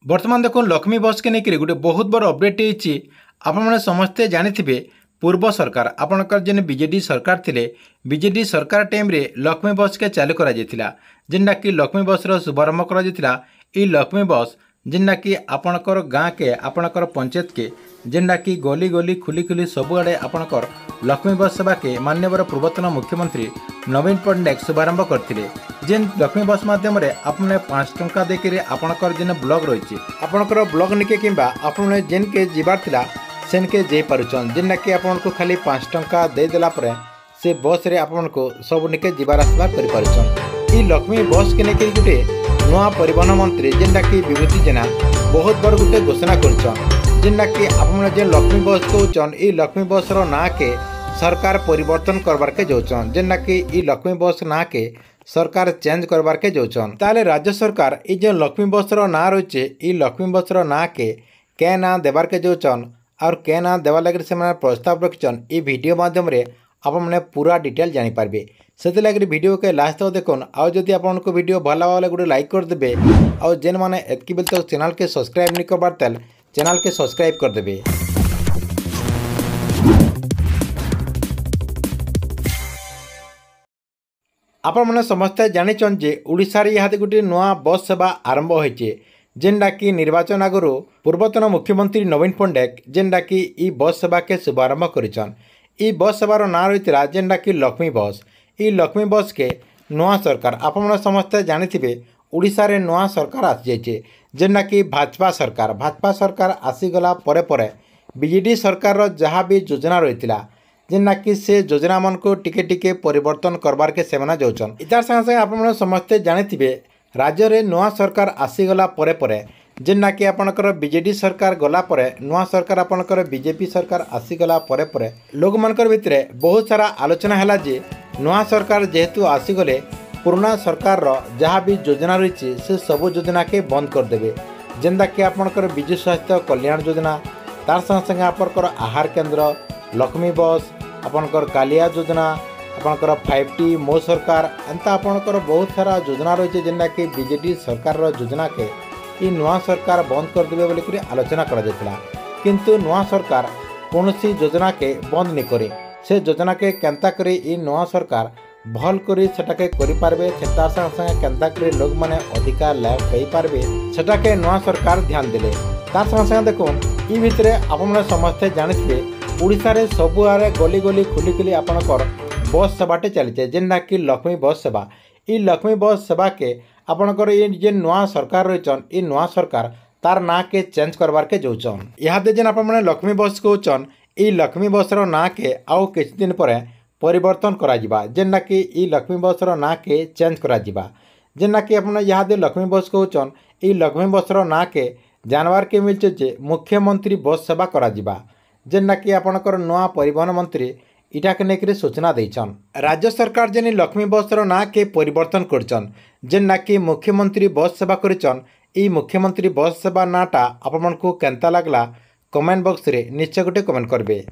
बर्तमान देखो लक्ष्मी बस के लेकर गोटे बहुत बड़ अपडेट होती आपने समस्ते जानी पूर्व सरकार आपणकर जेन बीजेडी सरकार थिले बीजेडी सरकार टाइम रे लक्ष्मी बस के चालू करा जेनटा कि लक्ष्मी बस शुभारंभ करा लक्ष्मी बस जेनटा कि आपणकर गाँ के आपणकर पंचायत के जेनटा कि गली गली खुली खुली सबुआड़े आपणकर लक्ष्मी बस सेवा के माननीय पूर्वतन मुख्यमंत्री नवीन पट्टनायक शुभारंभ करथिले जेन लक्ष्मी बस माध्यम आपने 5 टंका देकर आपणकर जेन ब्लॉक रही आपणकर ब्लॉक निके किंबा आपने जेन के जीवार थिला सेन के जे पारुचन जेनटा कि आपको खाली 5 टंका देदेला परे से बस रे आपको सब निके जीवार आसबार कर पारुचन। ई लक्ष्मी बस के लेकर गोटे नुआ परिवहन मंत्री जेनटा कि विभूति जेना बहुत बड़ गोटे घोषणा करछन जेनटा कि आपने जे लक्ष्मी बस कहउचन ई लक्ष्मी बस रो ना के सरकार परिवर्तन करबार के जाउचन जेनटा कि ई लक्ष्मी बस ना के सरकार चेंज करबार के जाउचन। ताले राज्य सरकार ई जे लक्ष्मी बस रो ना रहिचे ई लक्ष्मी बस रो ना के ना देबार के जाउचन और के ना देवा लगे से प्रस्ताव रखिछन ई वीडियो माध्यम रे आपने पूरा डिटेल जानी पारबे से लगे वीडियो के लास्ट तक देखुन आउ जदि आपको वीडियो भल लगे गोटे लाइक करदे और जेन मैंने एतकी बेल तक चैनल के सब्सक्राइब नहीं करबार तेल चैनल के सब्सक्राइब करदे। आपने समस्ते जानिछन जे ओडिशा रे इहादे गोटे नुआ बस सेवा आरंभ होइचे जेनटा कि निर्वाचन आगु पूर्वतन मुख्यमंत्री नवीन पट्टनायक जेनटा कि ई बस सेवा के शुभारंभ करिछन। ई बस सेवार ना रही जेनटा कि लक्ष्मी बस ई लक्ष्मी बस के नुआ सरकार आपने समस्ते जानिथिबे ओडिशा रे नुआ सरकार आसी जाइए जेनटा कि भाजपा सरकार आसीगला परे परे बीजेडी सरकार जहाँ भी योजना रही जेनटा कि से योजना मन को टिके टिके परिवर्तन करबार के सेमना जाउछन। इतार संगे संगे आपने समस्ते जानिथिबे राज्य रे नुआ सरकार आसीगला परे परे जेनटा कि आपणकर बीजेडी सरकार गला परे नुआ सरकार आपणकर बीजेपी सरकार आसीगला परे परे लोक मानकर भितरे बहुत सारा आलोचना हैला जे नुआ सरकार जेहेतु आसीगले पुराना सरकार जहाँ भी योजना रही से सब योजना के बंद करदेवे जेनटा कि आपणकर विजु स्वास्थ्य कल्याण योजना तार संगे संगे आपणकर आहार केन्द्र लक्ष्मी बस आपणकर कालिया योजना आपणकर 5T मो सरकार एंता आपणकर बहुत सारा योजना रही जेनटा कि बीजेडी सरकार योजना के ई नुआ सरकार बंद करदेवे बोलिक आलोचना करा किंतु नुआ सरकार कौन सी योजना के बंद नहीं करे से योजना के केंता करे ई नुआ सरकार भल करी सेटाके करि पारबे सेटा संगे केंता करे लोग माने अधिकार लाभ पाई पारबे सेटाके नुआ सरकार ध्यान देले तार संगे देखुन ई भितरे आपने समस्ते जानिथिबे ओडिशा रे सबुआरे गली गली खुली खुली आपणकर बस सेवाटे चलीचे जेनटा कि लक्ष्मी बस सेवा ई लक्ष्मी बस सेवा के आपणकर ये जे नुआ सरकार रहीचन ई नुआ सरकार तार ना के चेंज करबार के जाउचन। इहादे जेन आपने लक्ष्मी बस कहउचन ई लक्ष्मी बस रो ना के आउ किछ दिन पर परिवर्तन करा जिबा जेनटा कि ई लक्ष्मी बस रो ना के चेंज करा जिबा जेनटा कि आपने इहादे लक्ष्मी बस कहउचन ई लक्ष्मी बस रो ना के जानवर के मिलचे जे मुख्यमंत्री बस सेवा करा जिबा जेनटा कि आपणकर नुआ परिवहन मंत्री इटा के लेकर सूचना देछन। राज्य सरकार जेन लक्ष्मी बस रो ना के परिवर्तन करछन जेनटा कि मुख्यमंत्री बस सेवा करछन ई मुख्यमंत्री बस सेवा नाटा आपमनको केंता लागला कमेंट बॉक्स रे निश्चय गोटे कमेंट करबे।